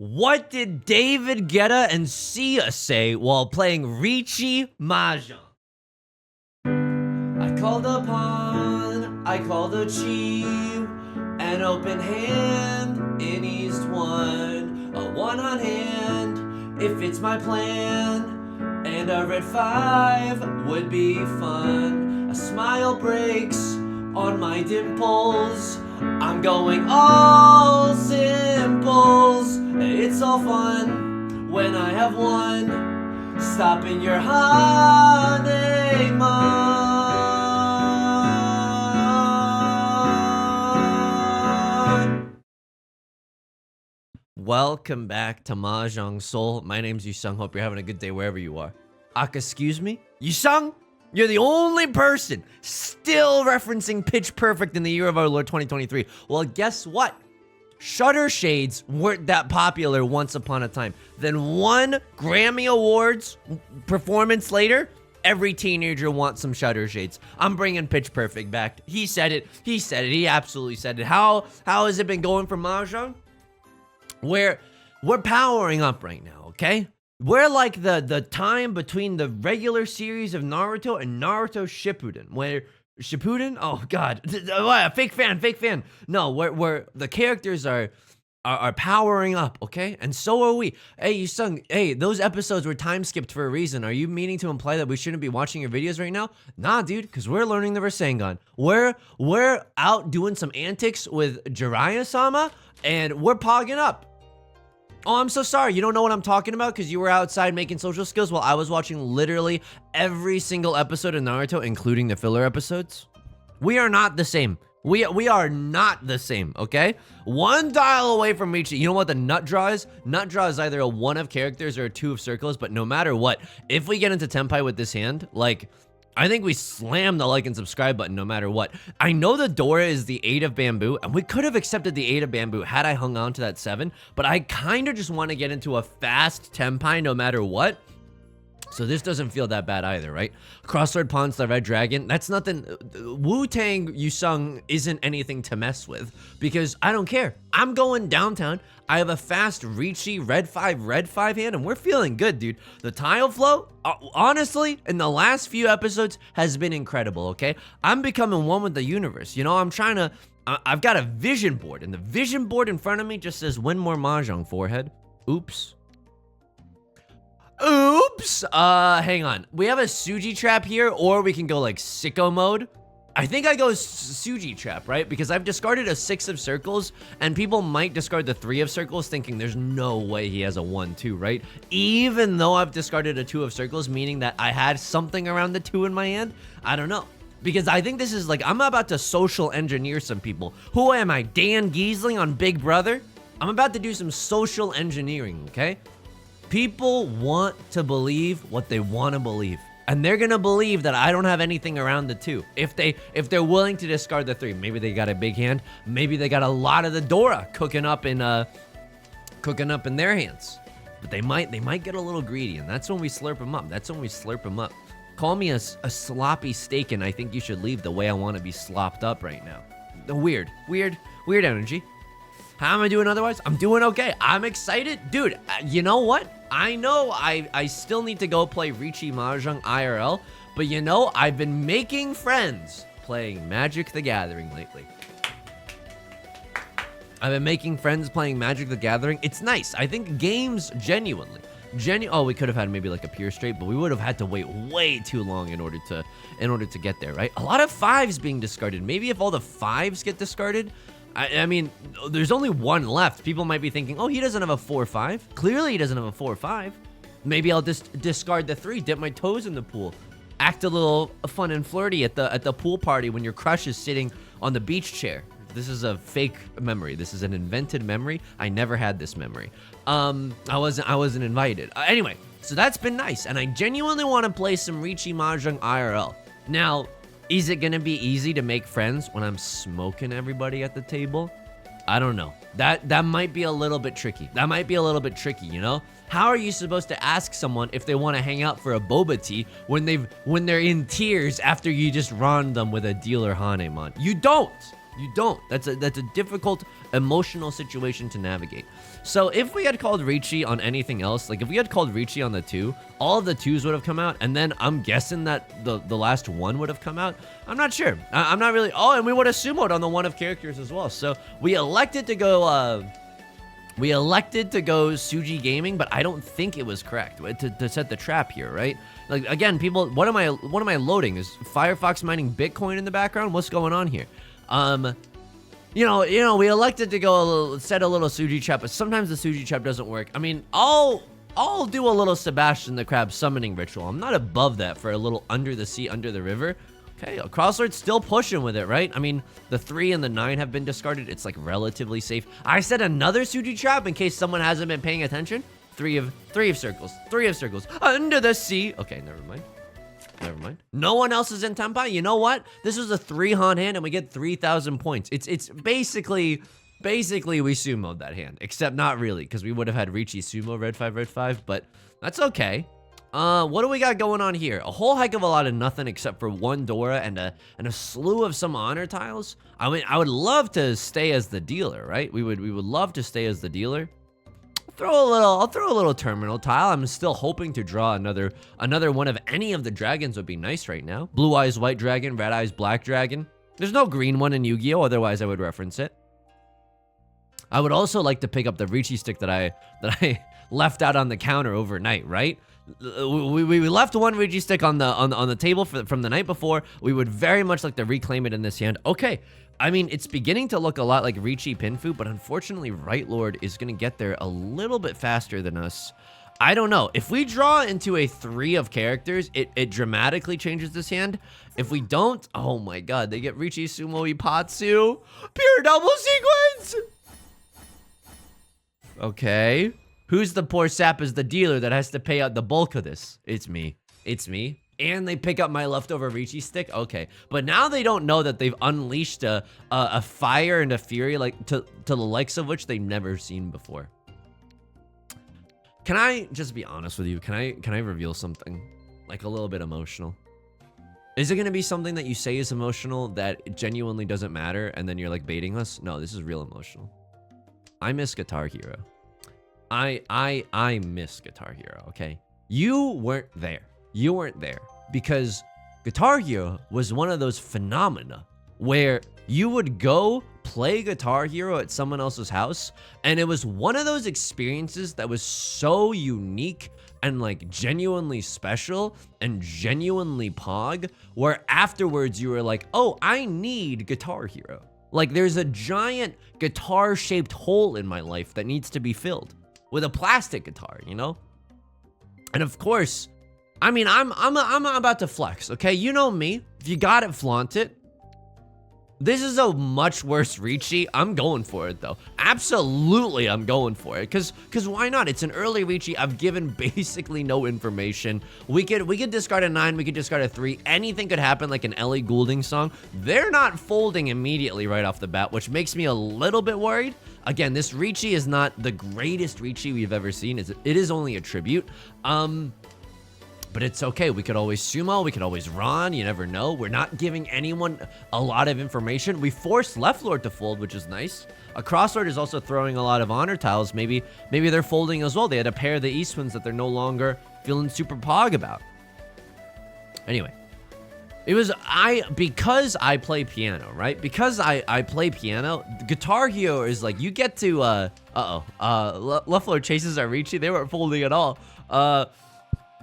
What did David Guetta and Sia say while playing Riichi Mahjong? I called I called a chief, an open hand in East 1, a 1 on hand, if it's my plan, and a red 5 would be fun. A smile breaks on my dimples, I'm going all simples. It's all fun when I have one, stopping your honeymoon. Welcome back to Mahjong Soul. My name's Yusong. Hope you're having a good day wherever you are. Excuse me? Yusong? You're the only person still referencing Pitch Perfect in the year of our Lord 2023. Well, guess what? Shutter Shades weren't that popular once upon a time. Then one Grammy Awards performance later, every teenager wants some Shutter Shades. I'm bringing Pitch Perfect back. He said it. He said it. He absolutely said it. How has it been going for Mahjong? We're powering up right now, okay? We're like the time between the regular series of Naruto and Naruto Shippuden, where Shippuden? Oh God, fake fan. No, where the characters are powering up, okay? And so are we. Hey, Yusong, hey, those episodes were time skipped for a reason. Are you meaning to imply that we shouldn't be watching your videos right now? Nah, dude, because we're learning the Rasengan. We're out doing some antics with Jiraiya-sama, and we're pogging up. Oh, I'm so sorry. You don't know what I'm talking about because you were outside making social skills while I was watching literally every single episode of Naruto, including the filler episodes. We are not the same. We are not the same, okay? One dial away from Riichi. You know what the nut draw is? Nut draw is either a 1 of characters or a 2 of circles, but no matter what, if we get into Tenpai with this hand, like, I think we slam the like and subscribe button no matter what. I know the Dora is the 8 of bamboo, and we could have accepted the 8 of bamboo had I hung on to that 7, but I kind of just want to get into a fast Tenpai no matter what. So this doesn't feel that bad either, right? Crossword Pawns, the Red Dragon, that's nothing. Wu-Tang Yusong isn't anything to mess with because I don't care. I'm going downtown. I have a fast Riichi red 5 hand, and we're feeling good, dude. The tile flow, honestly, in the last few episodes has been incredible, okay? I'm becoming one with the universe. You know, I've got a vision board, and the vision board in front of me just says, win more Mahjong, forehead. Oops. Hang on. We have a Suji trap here, or we can go like sicko mode. I think I go Suji trap, right? Because I've discarded a 6 of circles, and people might discard the 3 of circles thinking there's no way he has a 1-2, right? Even though I've discarded a 2 of circles, meaning that I had something around the 2 in my hand. I don't know. Because I think this is like, I'm about to social engineer some people. Who am I, Dan Giesling on Big Brother? I'm about to do some social engineering, okay? People want to believe what they want to believe. And they're going to believe that I don't have anything around the 2. If they're willing to discard the 3, maybe they got a big hand. Maybe they got a lot of the Dora cooking up in their hands. But they might get a little greedy, and that's when we slurp them up. Call me a sloppy steak, and I think you should leave the way I want to be slopped up right now. The weird energy. How am I doing otherwise? I'm doing okay. I'm excited. Dude, you know what? I know I still need to go play Riichi Mahjong IRL, but you know, I've been making friends playing Magic the Gathering lately. I've been making friends playing Magic the Gathering. It's nice. I think games genuinely. Oh, we could have had maybe like a pure straight, but we would have had to wait way too long in order to get there, right? A lot of 5s being discarded. Maybe if all the 5s get discarded, I mean, there's only 1 left. People might be thinking, oh, he doesn't have a 4-5. Clearly, he doesn't have a 4-5. Maybe I'll just discard the 3, dip my toes in the pool, act a little fun and flirty at the pool party when your crush is sitting on the beach chair. This is a fake memory. This is an invented memory. I never had this memory. I wasn't invited. Anyway, so that's been nice, and I genuinely want to play some Riichi Mahjong IRL. Now, is it gonna be easy to make friends when I'm smoking everybody at the table? I don't know. That might be a little bit tricky. You know? How are you supposed to ask someone if they want to hang out for a boba tea when they're in tears after you just ron them with a dealer Hanemon? You don't. You don't. That's a difficult emotional situation to navigate. So if we had called Riichi on anything else, like if we had called Riichi on the 2, all of the 2s would have come out, and then I'm guessing that the last 1 would have come out. I'm not sure. I'm not really. Oh, and we would have sumoed on the 1 of characters as well. So we elected to go. We elected to go Suji Gaming, but I don't think it was correct to set the trap here, right? Like again, people, what am I loading? Is Firefox mining Bitcoin in the background? What's going on here? You know, we elected to go set a little Suji trap, but sometimes the Suji trap doesn't work. I mean, I'll do a little Sebastian the Crab summoning ritual. I'm not above that for a little under the sea, under the river. Okay, Crosslord's still pushing with it, right? I mean, the 3 and the 9 have been discarded. It's like relatively safe. I set another Suji trap in case someone hasn't been paying attention. 3 of circles, 3 of circles, under the sea. Okay, never mind. Never mind. No one else is in Tenpai. You know what? This was a 3-Han hand and we get 3,000 points. It's basically we sumoed that hand, except not really, because we would have had Riichi sumo red 5, but that's okay. What do we got going on here? A whole heck of a lot of nothing except for 1 Dora and a slew of some honor tiles. I mean, I would love to stay as the dealer, right? We would love to stay as the dealer. I'll throw a little terminal tile. I'm still hoping to draw another one of any of the dragons would be nice right now. Blue eyes white dragon, red eyes black dragon. There's no green one in Yu-Gi-Oh, otherwise I would reference it. I would also like to pick up the Riichi stick that I left out on the counter overnight, right? We left 1 Riichi stick on the table from the night before. We would very much like to reclaim it in this hand. Okay, I mean, it's beginning to look a lot like Riichi Pinfu, but unfortunately, Right Lord is going to get there a little bit faster than us. I don't know. If we draw into a 3 of characters, it dramatically changes this hand. If we don't, oh my god, they get Riichi Sumo Ipatsu. Pure double sequence! Okay. Who's the poor sap as the dealer that has to pay out the bulk of this? It's me. It's me. And they pick up my leftover Riichi stick? Okay. But now they don't know that they've unleashed a fire and a fury like to the likes of which they've never seen before. Can I just be honest with you? Can I reveal something? Like a little bit emotional? Is it going to be something that you say is emotional that genuinely doesn't matter and then you're like baiting us? No, this is real emotional. I miss Guitar Hero. I miss Guitar Hero, okay? You weren't there. You weren't there because Guitar Hero was one of those phenomena where you would go play Guitar Hero at someone else's house, and it was one of those experiences that was so unique and like genuinely special and genuinely pog, where afterwards you were like, oh, I need Guitar Hero. Like there's a giant guitar-shaped hole in my life that needs to be filled with a plastic guitar, you know? And of course, I mean, I'm about to flex, okay? You know me. If you got it, flaunt it. This is a much worse Riichi. I'm going for it, though. Absolutely, I'm going for it. Because why not? It's an early Riichi. I've given basically no information. We could discard a 9. We could discard a 3. Anything could happen, like an Ellie Goulding song. They're not folding immediately right off the bat, which makes me a little bit worried. Again, this Riichi is not the greatest Riichi we've ever seen. It is only a tribute. But it's okay. We could always sumo. We could always run. You never know. We're not giving anyone a lot of information. We forced Left Lord to fold, which is nice. A Crosslord is also throwing a lot of honor tiles. Maybe they're folding as well. They had a pair of the Eastwinds that they're no longer feeling super pog about. Anyway, it was because I play piano, right? Because I play piano, Guitar Hero is like, you get to, Left Lord chases our Riichi. They weren't folding at all.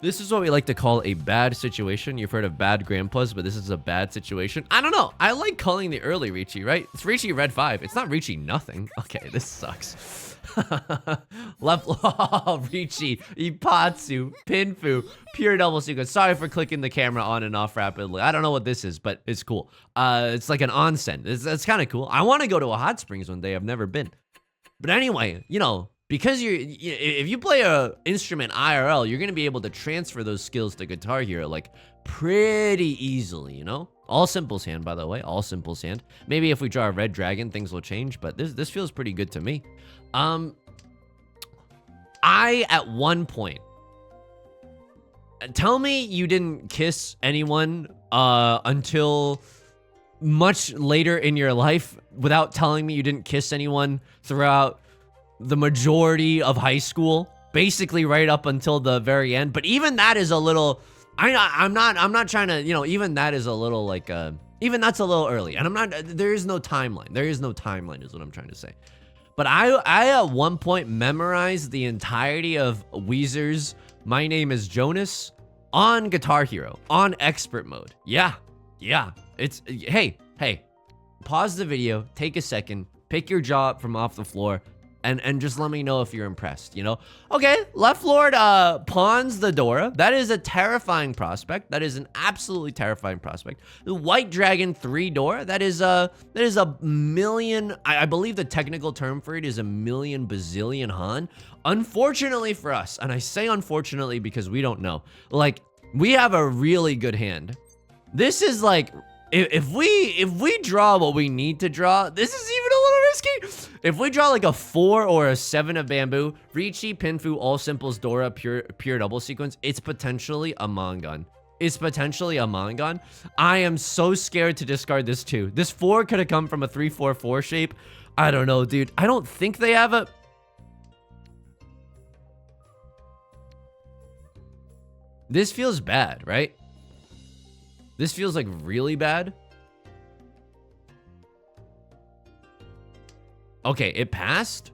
This is what we like to call a bad situation. You've heard of bad grandpas, but this is a bad situation. I don't know. I like calling the early Riichi, right? It's Riichi red 5. It's not Riichi nothing. Okay, this sucks. Left Riichi, Ipatsu, Pinfu, pure double sequence. Sorry for clicking the camera on and off rapidly. I don't know what this is, but it's cool. It's like an onsen. It's kind of cool. I want to go to a hot springs one day. I've never been. But anyway, you know, because if you play a instrument IRL, you're going to be able to transfer those skills to Guitar Hero like pretty easily, you know? All simples hand, by the way, all simples hand. Maybe if we draw a red dragon, things will change, but this feels pretty good to me. I, at one point, tell me you didn't kiss anyone until much later in your life without telling me you didn't kiss anyone throughout the majority of high school, basically right up until the very end. But even that is a little, I'm not trying to, you know, even that is a little like, even that's a little early. And there is no timeline. There is no timeline is what I'm trying to say. But I at one point memorized the entirety of Weezer's My Name is Jonas on Guitar Hero, on expert mode. Yeah. It's, hey, pause the video, take a second, pick your jaw up from off the floor, and just let me know if you're impressed, you know? Okay, Left Lord pawns the Dora. That is a terrifying prospect. That is an absolutely terrifying prospect. The White Dragon 3 Dora, that is a million, I believe the technical term for it is a million bazillion Han. Unfortunately for us, and I say unfortunately because we don't know, like, we have a really good hand. This is like, if we draw what we need to draw, this is even a little risky. If we draw like a 4 or a 7 of bamboo, Riichi, Pinfu, all simples, Dora, pure double sequence, it's potentially a Mangan. It's potentially a Mangan. I am so scared to discard this too. This 4 could have come from a 3-4-4 shape. I don't know, dude. I don't think they have a... This feels bad, right? This feels like really bad. Okay, it passed.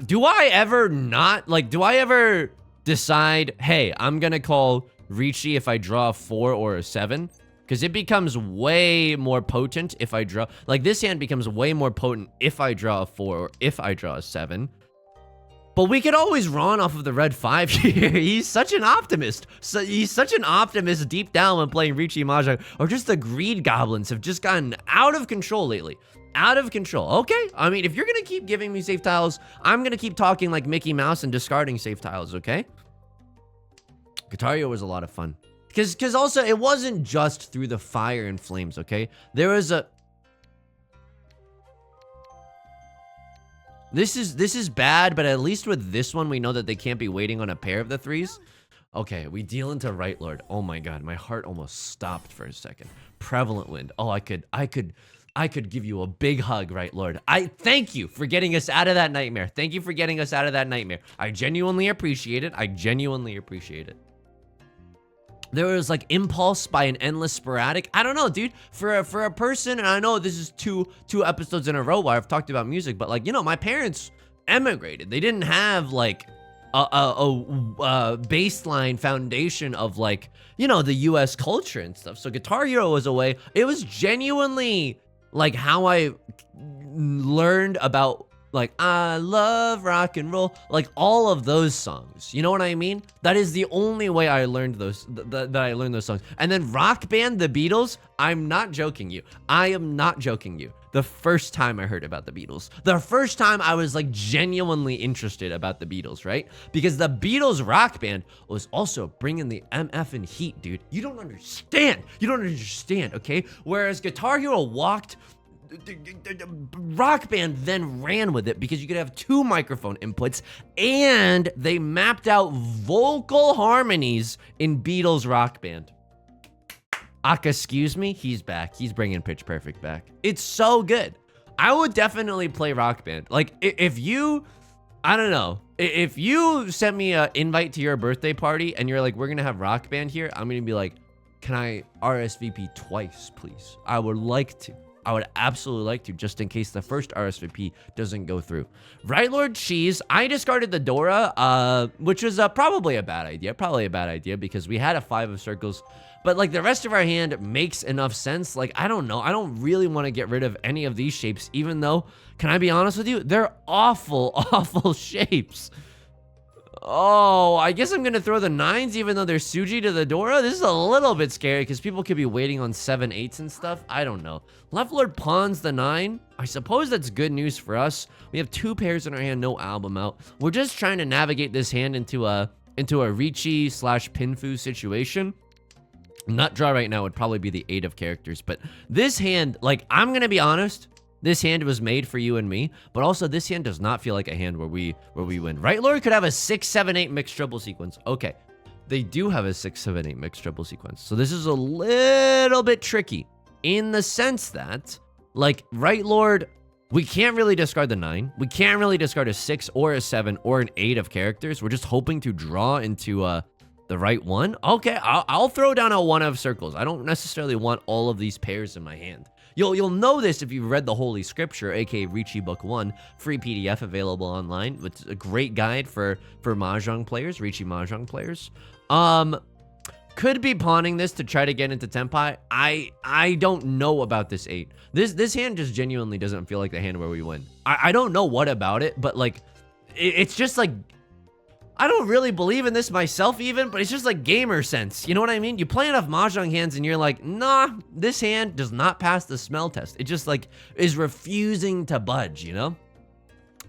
Do I ever not, like, do I ever decide, hey, I'm gonna call Riichi if I draw a 4 or a 7? Because it becomes way more potent if I draw, like, this hand becomes way more potent if I draw a 4 or if I draw a 7. But we could always run off of the red 5 here. He's such an optimist. So he's such an optimist deep down when playing Riichi Mahjong. Or just the greed goblins have just gotten out of control lately. Out of control. Okay. I mean, if you're going to keep giving me safe tiles, I'm going to keep talking like Mickey Mouse and discarding safe tiles, okay? Guitar Hero was a lot of fun. Because also, it wasn't just through the fire and flames, okay? There was a... This is bad, but at least with this one, we know that they can't be waiting on a pair of the 3s. Okay, we deal into Right Lord. Oh my god, my heart almost stopped for a second. Prevalent Wind. Oh, I could give you a big hug, Right Lord. I thank you for getting us out of that nightmare. Thank you for getting us out of that nightmare. I genuinely appreciate it. I genuinely appreciate it. There was like Impulse by an Endless Sporadic. I don't know, dude. For a person, and I know this is two episodes in a row where I've talked about music, but like, you know, my parents emigrated. They didn't have like a baseline foundation of like, you know, the US culture and stuff. So Guitar Hero was a way, it was genuinely like how I learned about like, I love rock and roll, like all of those songs. You know what I mean? That is the only way I learned those, that I learned those songs. And then Rock Band, the Beatles, I'm not joking you. I am not joking you. The first time I heard about the Beatles, the first time I was like genuinely interested about the Beatles, right? Because the Beatles Rock Band was also bringing the MF and heat, dude. You don't understand. You don't understand, okay? Whereas Guitar Hero walked... Rock Band then ran with it because you could have 2 microphone inputs and they mapped out vocal harmonies in Beatles Rock Band. Excuse me, he's back. He's bringing Pitch Perfect back. It's so good. I would definitely play Rock Band. Like, if you, I don't know, if you sent me an invite to your birthday party and you're like, we're gonna have Rock Band here, I'm gonna be like, can I RSVP twice, please? I would like to. I would absolutely like to, just in case the first RSVP doesn't go through. Right Lord Cheese, I discarded the Dora, which was probably a bad idea. Probably a bad idea because we had a 5 of circles. But like the rest of our hand makes enough sense. Like, I don't know. I don't really want to get rid of any of these shapes, even though, can I be honest with you? They're awful, awful shapes. Oh, I guess I'm going to throw the 9s even though they're Suji to the Dora. This is a little bit scary because people could be waiting on 7, 8s and stuff. I don't know. Left Lord pawns the 9. I suppose that's good news for us. We have 2 pairs in our hand, no album out. We're just trying to navigate this hand into a Riichi / Pinfu situation. Nut draw right now would probably be the 8 of characters, but this hand, like, I'm going to be honest. This hand was made for you and me, but also this hand does not feel like a hand where we win. Right Lord could have a 6, 7, 8 mixed treble sequence. Okay, they do have a 6, 7, 8 mixed treble sequence, so this is a little bit tricky. in the sense that, like, Right Lord, we can't really discard the 9. We can't really discard a 6 or a 7 or an 8 of characters. We're just hoping to draw into the right one. Okay, I'll throw down a 1 of circles. I don't necessarily want all of these pairs in my hand. You'll know this if you've read the Holy Scripture, aka Riichi Book 1, free PDF available online. It's a great guide for Mahjong players, Riichi Mahjong players. Could be pawning this to try to get into Tenpai. I don't know about this 8. This hand just genuinely doesn't feel like the hand where we win. I don't know what about it, but like, it's just like, I don't really believe in this myself even, but it's just like gamer sense. You know what I mean? You play enough Mahjong hands and you're like, nah, this hand does not pass the smell test. It just like is refusing to budge, you know?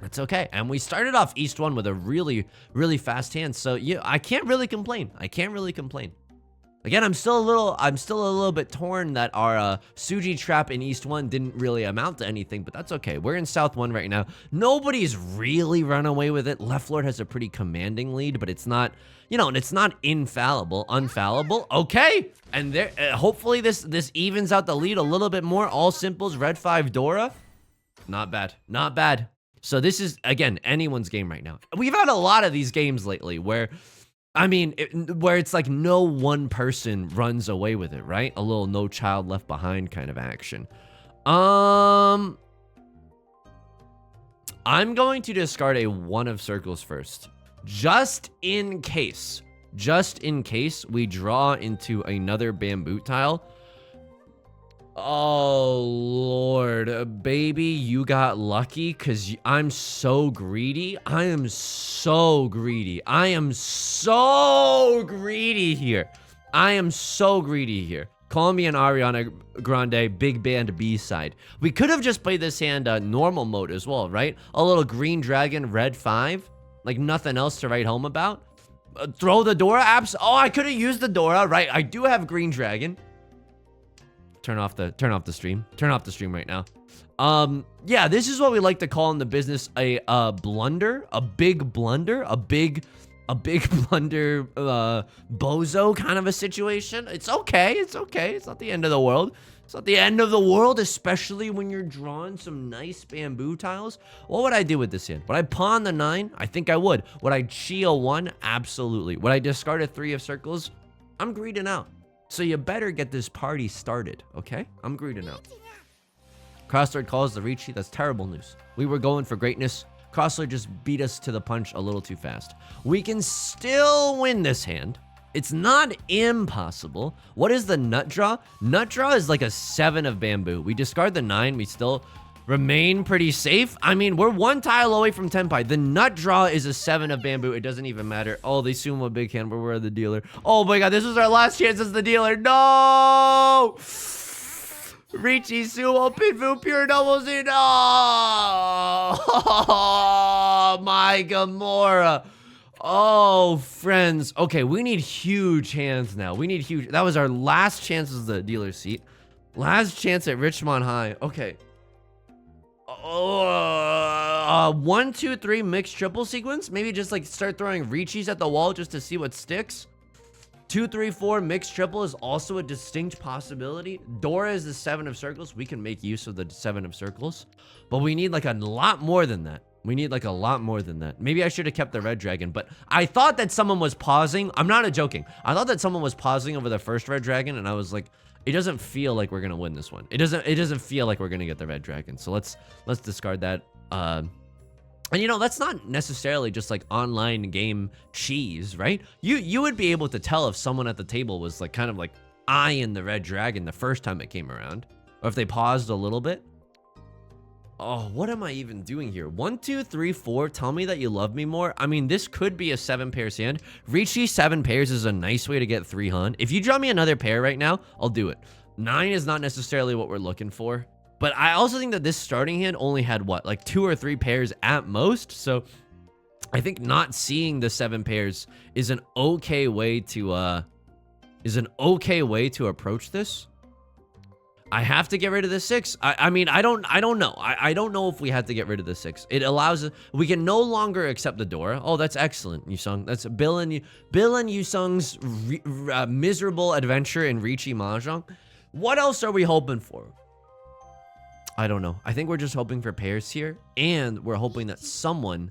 That's okay. And we started off East 1 with a really, really fast hand. So yeah, I can't really complain. I can't really complain. Again, I'm still a little bit torn that our Suji trap in East 1 didn't really amount to anything, but that's okay. We're in South 1 right now. Nobody's really run away with it. Left Lord has a pretty commanding lead, but it's not, you know, and it's not unfallible. Okay, and there, hopefully this evens out the lead a little bit more. All simples, red 5 Dora. Not bad, not bad. So this is, again, anyone's game right now. We've had a lot of these games lately where, I mean, where it's like no one person runs away with it, right? A little No Child Left Behind kind of action. I'm going to discard a 1 of circles first. Just in case we draw into another bamboo tile. Oh, Lord. Baby, you got lucky because I'm so greedy. I am so greedy. I am so greedy here. I am so greedy here. Call me an Ariana Grande big band B-side. We could have just played this hand normal mode as well, right? A little green dragon, red 5. Like nothing else to write home about. Throw the Dora apps. Oh, I could have used the Dora, right? I do have green dragon. Turn off the stream. Turn off the stream right now. Yeah, this is what we like to call in the business a blunder, a big blunder, a big blunder, bozo kind of a situation. It's okay. It's okay. It's not the end of the world. It's not the end of the world, especially when you're drawing some nice bamboo tiles. What would I do with this hand? Would I pawn the 9? I think I would. Would I chi a 1? Absolutely. Would I discard a 3 of circles? I'm greeding out. So you better get this party started, okay? I'm greeding out. Crosslord calls the Riichi. That's terrible news. We were going for greatness. Crosslord just beat us to the punch a little too fast. We can still win this hand. It's not impossible. What is the nut draw? Nut draw is like a 7 of bamboo. We discard the 9. We still remain pretty safe. I mean, we're 1 tile away from Tenpai. The nut draw is a 7 of bamboo. It doesn't even matter. Oh, they sumo a big hand, but we're the dealer. Oh my god, this was our last chance as the dealer. No! Riichi sumo pinfu pure doubles in. Oh, my Gamora. Oh, friends. Okay, we need huge hands now. We need huge. That was our last chance as the dealer seat. Last chance at Richmond High. Okay. 1, 2, 3 mixed triple sequence. Maybe just like start throwing Riichis at the wall just to see what sticks. 2, 3, 4 mixed triple is also a distinct possibility. Dora is the 7 of circles. We can make use of the 7 of circles, but we need like a lot more than that. We need like a lot more than that. Maybe I should have kept the red dragon, but I thought that someone was pausing. I'm not joking. I thought that someone was pausing over the first red dragon, and I was like, it doesn't feel like we're gonna win this one. It doesn't feel like we're gonna get the red dragon. So let's discard that. And you know, that's not necessarily just like online game cheese, right? You would be able to tell if someone at the table was like kind of like eyeing the red dragon the first time it came around, or if they paused a little bit. Oh, what am I even doing here? 1, 2, 3, 4. Tell me that you love me more. I mean, this could be a 7 pairs hand. Riichi 7 pairs is a nice way to get 3 hun. If you draw me another pair right now, I'll do it. 9 is not necessarily what we're looking for. But I also think that this starting hand only had what, like 2 or 3 pairs at most. So I think not seeing the 7 pairs is an okay way to approach this. I have to get rid of the 6. I mean, I don't know. I don't know if we have to get rid of the 6. It allows us, we can no longer accept the Dora. Oh, that's excellent, Yusong. That's Bill and Yusong's miserable adventure in Riichi Mahjong. What else are we hoping for? I don't know. I think we're just hoping for pairs here, and we're hoping that someone...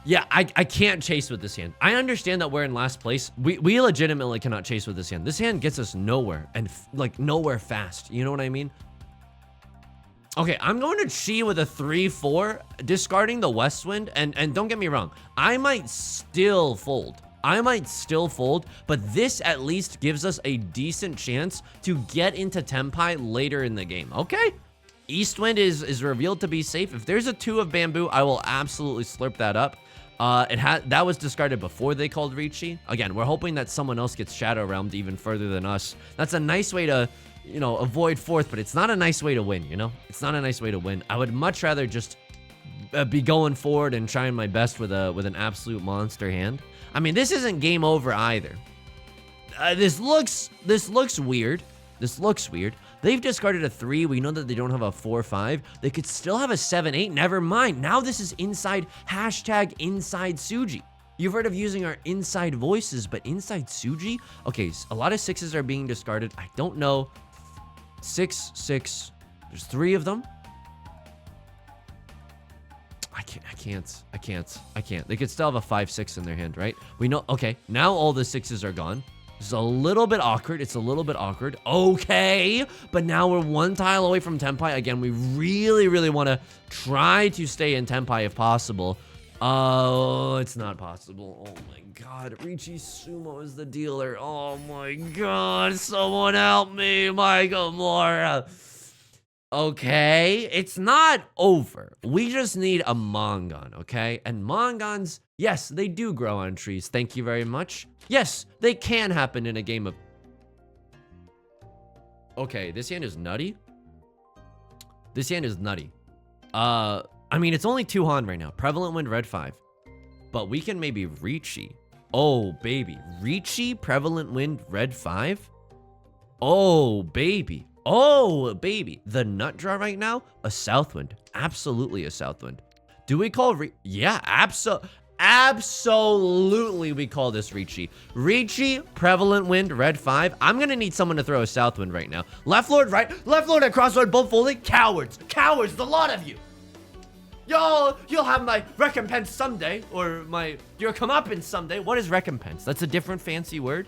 Yeah, I can't chase with this hand. I understand that we're in last place. We legitimately cannot chase with this hand. This hand gets us nowhere, and like nowhere fast. You know what I mean? Okay, I'm going to Chi with a 3-4, discarding the West Wind, and don't get me wrong, I might still fold. But this at least gives us a decent chance to get into Tenpai later in the game, okay? East Wind is revealed to be safe. If there's a 2 of Bamboo, I will absolutely slurp that up. That was discarded before they called Riichi. Again, we're hoping that someone else gets Shadow Realmed even further than us. That's a nice way to, you know, avoid 4th, but it's not a nice way to win, you know? It's not a nice way to win. I would much rather just be going forward and trying my best with an absolute monster hand. I mean, this isn't game over either. This looks weird. They've discarded a 3. We know that they don't have a 4-5. They could still have a 7-8. Never mind. Now this is inside Suji. You've heard of using our inside voices, but inside Suji? Okay, a lot of 6s are being discarded. I don't know. 6, 6. There's 3 of them. I can't. They could still have a 5-6 in their hand, right? We know. Okay, now all the 6s are gone. It's a little bit awkward. Okay, but now we're 1 tile away from Tenpai. Again, we really want to try to stay in Tenpai if possible. Oh, it's not possible. Oh my god. Riichi Sumo is the dealer. Oh my god. Someone help me. My Gamora. Okay, it's not over. We just need a Mongon, okay? And Mongons, yes, they do grow on trees. Thank you very much. Yes, they can happen in a game of... Okay, this hand is nutty. I mean, it's only 2 Han right now. Prevalent Wind, red 5. But we can maybe Riichi. Oh, baby. Riichi, Prevalent Wind, red 5? Oh, baby. The nut draw right now? A Southwind. Absolutely a Southwind. Do we call Yeah, absolutely we call this Riichi. Riichi, Prevalent Wind, red 5. I'm gonna need someone to throw a Southwind right now. Left Lord, right? Left Lord and Crossroad both folded. Cowards, the lot of you. You'll have my recompense someday, or your comeuppance someday. What is recompense? That's a different fancy word.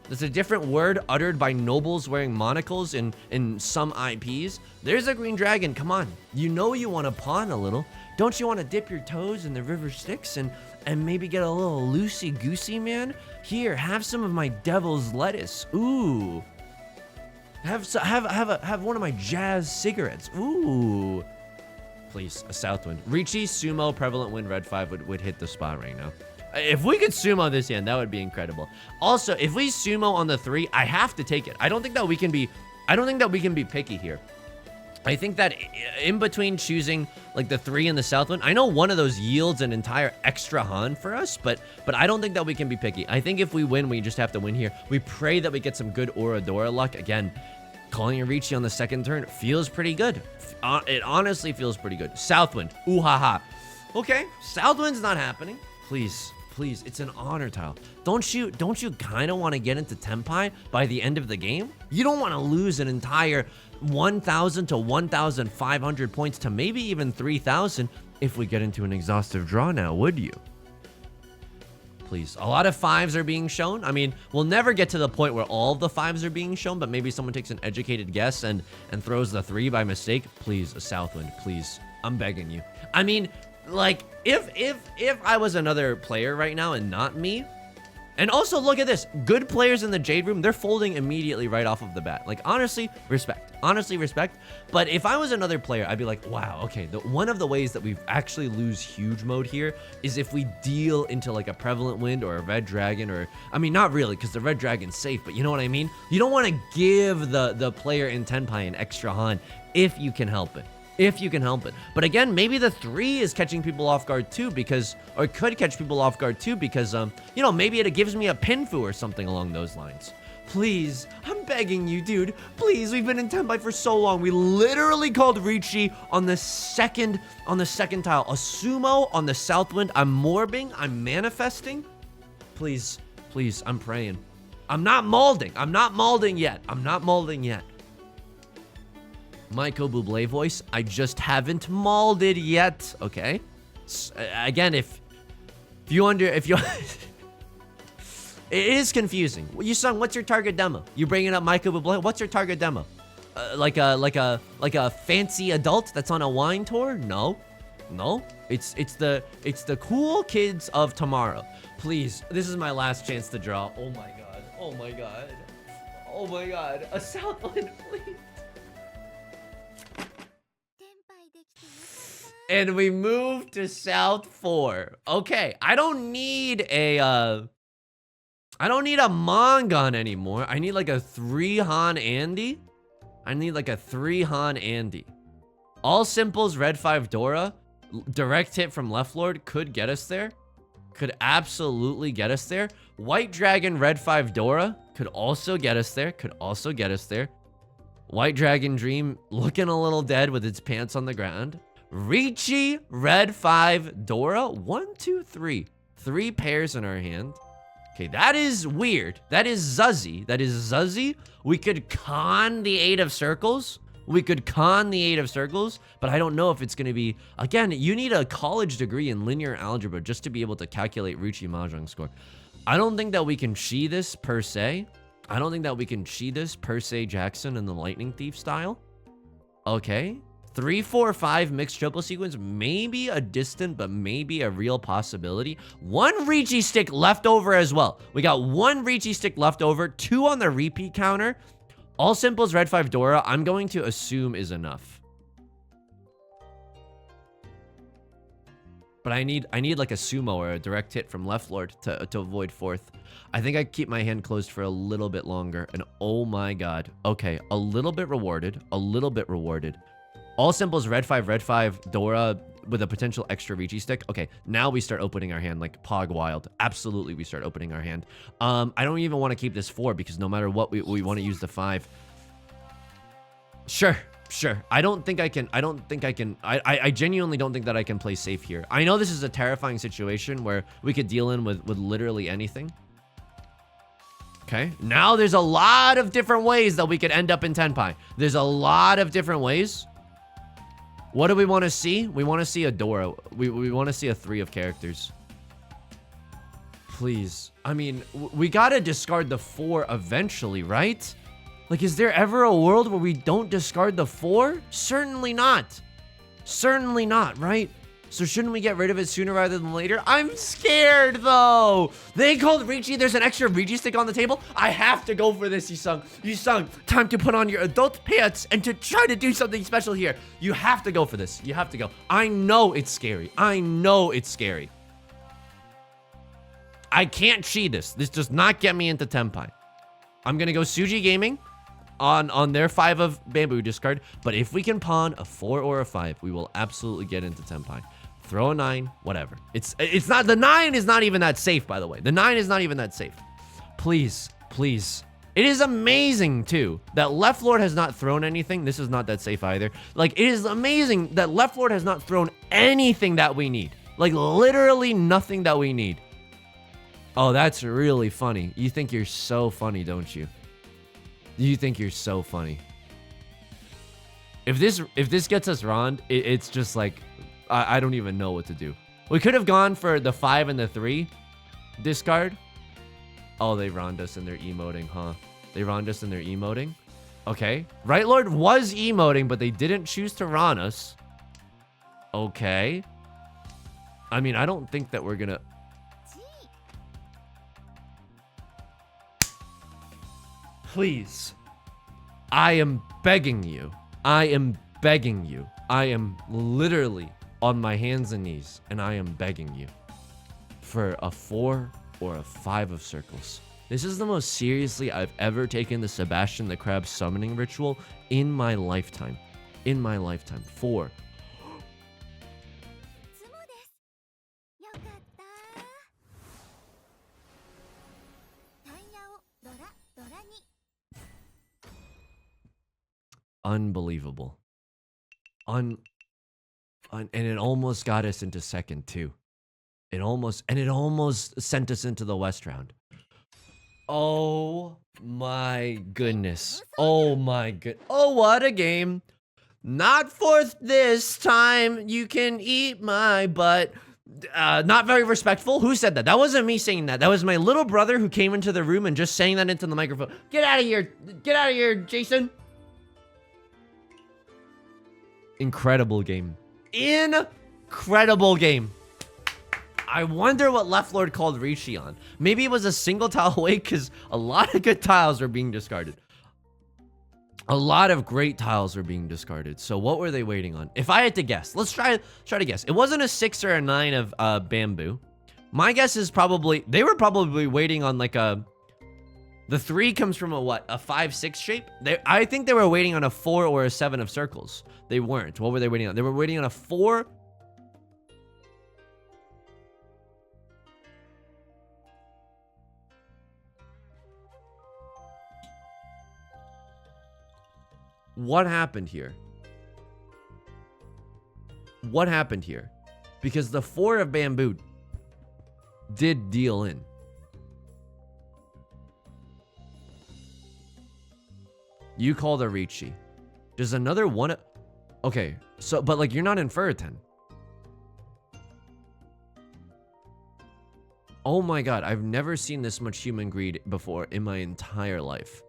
That's a different word uttered by nobles wearing monocles in some IPs. There's a green dragon, come on. You know you want to pawn a little. Don't you want to dip your toes in the river Styx and maybe get a little loosey-goosey, man? Here, have some of my devil's lettuce. Ooh. Have one of my jazz cigarettes. Ooh. Please, a Southwind. Riichi, Sumo, Prevalent Wind, red 5 would hit the spot right now. If we could sumo this hand, that would be incredible. Also, if we sumo on the 3, I have to take it. I don't think that we can be picky here. I think that in between choosing like the 3 and the Southwind, I know one of those yields an entire extra Han for us, but I don't think that we can be picky. I think if we win, we just have to win here. We pray that we get some good Oradora luck. Again, calling a Riichi on the 2nd turn feels pretty good. It honestly feels pretty good. Southwind. Ooh ha ha. Okay, Southwind's not happening. Please, it's an honor tile. Don't you kind of want to get into Tenpai by the end of the game? You don't want to lose an entire 1,000 to 1,500 points to maybe even 3,000 if we get into an exhaustive draw now, would you? Please. A lot of 5s are being shown. I mean, we'll never get to the point where all of the 5s are being shown, but maybe someone takes an educated guess and throws the 3 by mistake. Please, a Southwind, please. I'm begging you. I mean, like, if I was another player right now and not me, and also look at this, good players in the Jade Room, they're folding immediately right off of the bat. Like, honestly, respect. But if I was another player, I'd be like, wow, okay, one of the ways that we actually lose huge mode here is if we deal into like a Prevalent Wind or a Red Dragon, or, I mean, not really, because the Red Dragon's safe, but you know what I mean? You don't want to give the player in Tenpai an extra Han if you can help it. But again, maybe the 3 is catching people off guard too, or could catch people off guard too, because, you know, maybe it gives me a Pinfu or something along those lines. Please, I'm begging you, dude. Please, we've been in Tenpai for so long. We literally called Riichi on the second tile. A Sumo on the Southwind. I'm morbing. I'm manifesting. Please, I'm praying. I'm not molding. I'm not molding yet. I'm not molding yet. Michael Bublé voice. I just haven't molded yet. Okay. Again, if you it is confusing. Yusong, what's your target demo? You bringing up Michael Bublé? What's your target demo? Like a fancy adult that's on a wine tour? No. It's the cool kids of tomorrow. Please, this is my last chance to draw. Oh my god. Oh my god. Oh my god. A Southland, please. And we move to South 4. Okay, I don't need a Mongon anymore. I need like a 3-Han Andy. All simples, red 5 Dora. Direct hit from left lord could get us there. Could absolutely get us there. White dragon, red 5 Dora could also get us there. White dragon dream looking a little dead with its pants on the ground. Riichi, red 5 Dora. 1, 2, 3. 3 pairs in our hand. Okay, that is weird. That is zuzzy. We could con the 8 of circles. But I don't know if it's going to be... Again, you need a college degree in linear algebra just to be able to calculate Riichi Mahjong score. I don't think that we can chi this per se. Jackson in the Lightning Thief style. Okay. 3, 4, 5 mixed triple sequence. Maybe a distant, but maybe a real possibility. 1 Riichi stick left over as well. We got 1 Riichi stick left over. 2 on the repeat counter. All simples, red 5 Dora, I'm going to assume is enough. But I need like a sumo or a direct hit from left lord to avoid 4th. I think I keep my hand closed for a little bit longer. And oh my god. Okay, a little bit rewarded. All simples, red 5 Dora with a potential extra Riichi stick. Okay, now we start opening our hand like Pog Wild. Absolutely, we start opening our hand. I don't even want to keep this 4 because no matter what, we want to use the 5. Sure. I genuinely don't think that I can play safe here. I know this is a terrifying situation where we could deal in with literally anything. Okay, now there's a lot of different ways that we could end up in Tenpai. There's a lot of different ways. What do we want to see? We want to see a Dora. We want to see a 3 of characters. Please. I mean, we gotta discard the 4 eventually, right? Like, is there ever a world where we don't discard the 4? Certainly not. Certainly not, right? So shouldn't we get rid of it sooner rather than later? I'm scared, though. They called Riichi. There's an extra Riichi stick on the table. I have to go for this, Yusong. Yusong, time to put on your adult pants and to try to do something special here. You have to go for this. You have to go. I know it's scary. I can't cheat this. This does not get me into Tenpai. I'm going to go Suji Gaming on their 5 of bamboo discard. But if we can pawn a 4 or a 5, we will absolutely get into Tenpai. Throw a 9, whatever. It's not, the 9 is not even that safe, by the way. The 9 is not even that safe. Please. It is amazing, too, that left lord has not thrown anything. This is not that safe either. Like, it is amazing that left lord has not thrown anything that we need. Like, literally nothing that we need. Oh, that's really funny. You think you're so funny, don't you? You think you're so funny. If this gets us Rond, it's just like, I don't even know what to do. We could have gone for the 5 and the 3 discard. Oh, they Rond us and they're emoting, huh? They Rond us and they're emoting. Okay. Right Lord was emoting, but they didn't choose to Ron us. Okay. I mean, I don't think that we're gonna... Please. I am begging you. I am literally on my hands and knees, and I am begging you for a 4 or a 5 of circles. This is the most seriously I've ever taken the Sebastian the Crab summoning ritual in my lifetime. 4. Unbelievable. And it almost got us into second too. It almost sent us into the West round. Oh my goodness. Oh my good. Oh, what a game. Not fourth this time. You can eat my butt. Not very respectful. Who said that? That wasn't me saying that. That was my little brother who came into the room and just saying that into the microphone. Get out of here. Get out of here, Jason. Incredible game. Incredible game. I wonder what Left Lord called Riichi on. Maybe it was a single tile away because a lot of good tiles were being discarded. A lot of great tiles were being discarded. So what were they waiting on? If I had to guess, let's try to guess. It wasn't a 6 or a 9 of bamboo. My guess is probably, they were probably waiting on like a, the 3 comes from a what? A 5-6 shape? I think they were waiting on a 4 or a 7 of circles. They weren't. What were they waiting on? They were waiting on a 4. What happened here? What happened here? Because the 4 of bamboo did deal in. You called a Riichi. There's another one. Okay, so, but like, you're not in Furitan. Oh my god, I've never seen this much human greed before in my entire life.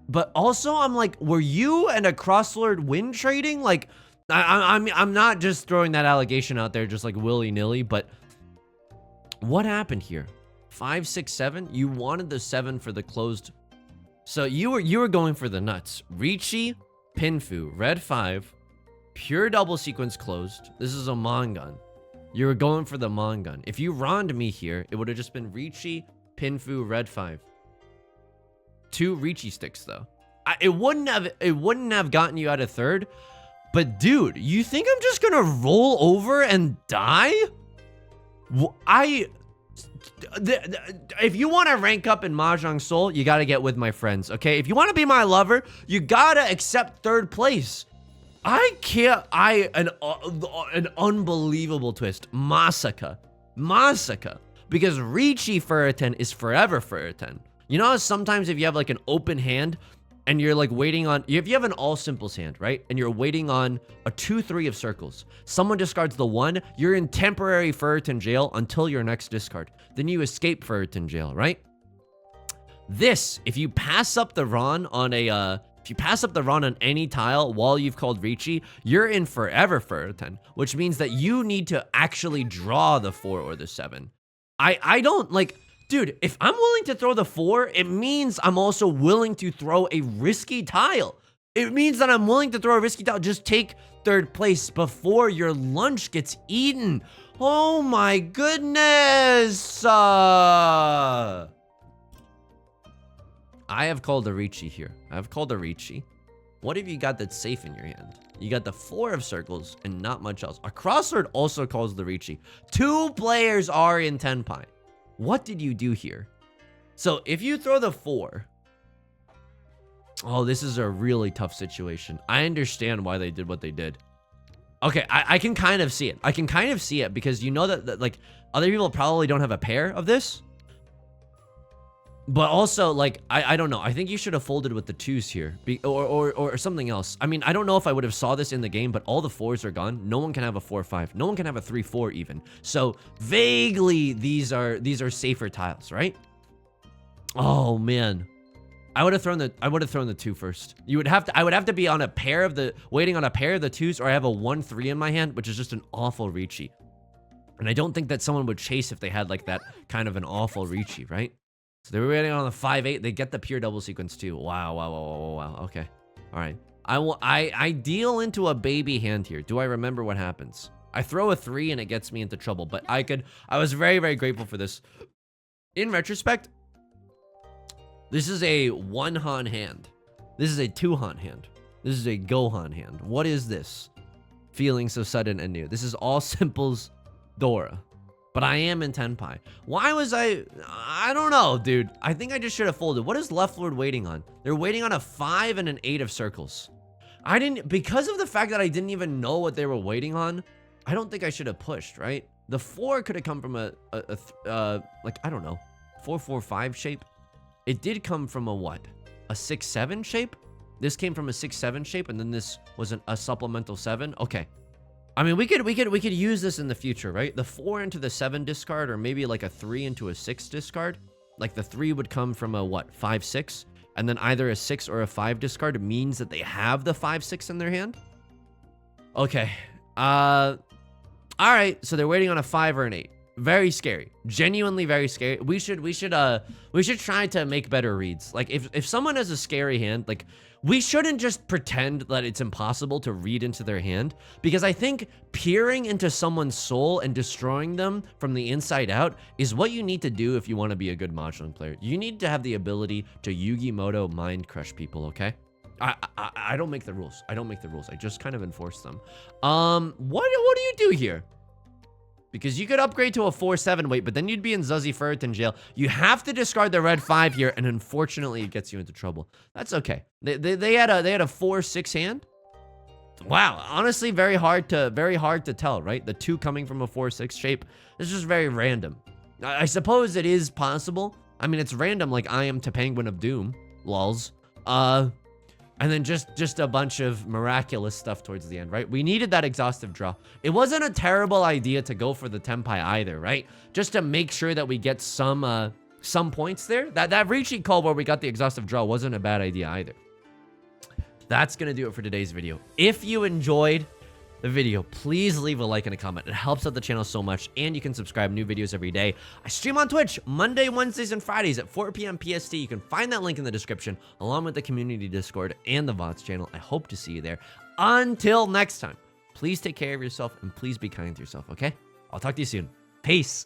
But also, I'm like, were you and a crosslord win trading? Like, I'm not just throwing that allegation out there just like willy-nilly, but what happened here? 5, 6, 7? You wanted the 7 for the closed. So you were going for the nuts. Riichi, Pinfu, red 5, pure double sequence closed. This is a Mongun. You were going for the Mongun. If you ronned me here, it would have just been Riichi, Pinfu, red 5. 2 Riichi sticks though. It wouldn't have gotten you out of third. But dude, you think I'm just gonna roll over and die? If you want to rank up in Mahjong Soul, you gotta get with my friends, okay? If you want to be my lover, you gotta accept third place. I can't. An unbelievable twist. Masaka. Because Riichi Furitan is forever Furitan. You know how sometimes if you have like an open hand and you're like waiting on, if you have an all simples hand, right? And you're waiting on a 2-3 of circles. Someone discards the 1, you're in temporary Furitan jail until your next discard. Then you escape Furitan jail, right? This, if you pass up the Ron on any tile while you've called Riichi, you're in forever Furitan, which means that you need to actually draw the 4 or the 7. I don't like. Dude, if I'm willing to throw the 4, it means I'm also willing to throw a risky tile. It means that I'm willing to throw a risky tile. Just take third place before your lunch gets eaten. Oh my goodness. I have called a Riichi here. I've called a Riichi. What have you got that's safe in your hand? You got the 4 of circles and not much else. A crosslord also calls the Riichi. 2 players are in Tenpai. What did you do here? So if you throw the 4, oh, this is a really tough situation. I understand why they did what they did. Okay, I can kind of see it. I can kind of see it because you know that like other people probably don't have a pair of this. But also, like, I don't know. I think you should have folded with the 2s here. Or something else. I mean, I don't know if I would have saw this in the game, but all the 4s are gone. No one can have a 4-5. No one can have a 3-4 even. So, vaguely, these are safer tiles, right? Oh, man. I would have thrown the 2 first. I would have to be on a pair of the, waiting on a pair of the 2s, or I have a 1-3 in my hand, which is just an awful Riichi. And I don't think that someone would chase if they had, like, that kind of an awful Riichi, right? So they were waiting on the 5-8. They get the pure double sequence too. Wow. Okay. All right. I deal into a baby hand here. Do I remember what happens? I throw a 3 and it gets me into trouble, but I was very, very grateful for this. In retrospect, this is a 1-han hand. This is a 2-han hand. This is a Gohan hand. What is this? Feeling so sudden and new. This is all simples Dora. But I am in Tenpai. Why was I don't know, dude. I think I just should have folded. What is Left Lord waiting on? They're waiting on a 5 and an 8 of circles. Because of the fact that I didn't even know what they were waiting on, I don't think I should have pushed, right? The 4 could have come from like, I don't know, 4-4-5 shape. It did come from a what? A 6-7 shape? This came from a 6-7 shape, and then this was a supplemental 7. Okay. I mean, we could use this in the future, right? The 4 into the 7 discard, or maybe like a 3 into a 6 discard. Like the 3 would come from a what? 5-6, and then either a 6 or a 5 discard means that they have the 5-6 in their hand. Okay. All right. So they're waiting on a 5 or an 8. Very scary. Genuinely very scary. We should try to make better reads. Like if someone has a scary hand, like we shouldn't just pretend that it's impossible to read into their hand, because I think peering into someone's soul and destroying them from the inside out is what you need to do if you want to be a good Mahjong player. You need to have the ability to Yu-Gi-Moto mind crush people, okay? I don't make the rules. I don't make the rules. I just kind of enforce them. What do you do here? Because you could upgrade to a 4-7 weight, but then you'd be in Zuzzy Ferritin jail. You have to discard the red 5 here, and unfortunately, it gets you into trouble. That's okay. They had a 4-6 hand. Wow, honestly, very hard to tell, right? The 2 coming from a 4-6 shape is just very random. I suppose it is possible. I mean, it's random, like I am to Penguin of Doom, lols. And then just a bunch of miraculous stuff towards the end, right? We needed that exhaustive draw. It wasn't a terrible idea to go for the Tenpai either, right? Just to make sure that we get some points there. That Riichi call where we got the exhaustive draw wasn't a bad idea either. That's gonna do it for today's video. If you enjoyed the video, please leave a like and a comment. It helps out the channel so much, and you can subscribe. New videos every day. I stream on Twitch Monday, Wednesdays, and Fridays at 4 p.m. PST. You can find that link in the description, along with the community Discord and the VODs channel. I hope to see you there. Until next time, please take care of yourself, and please be kind to yourself, okay? I'll talk to you soon. Peace.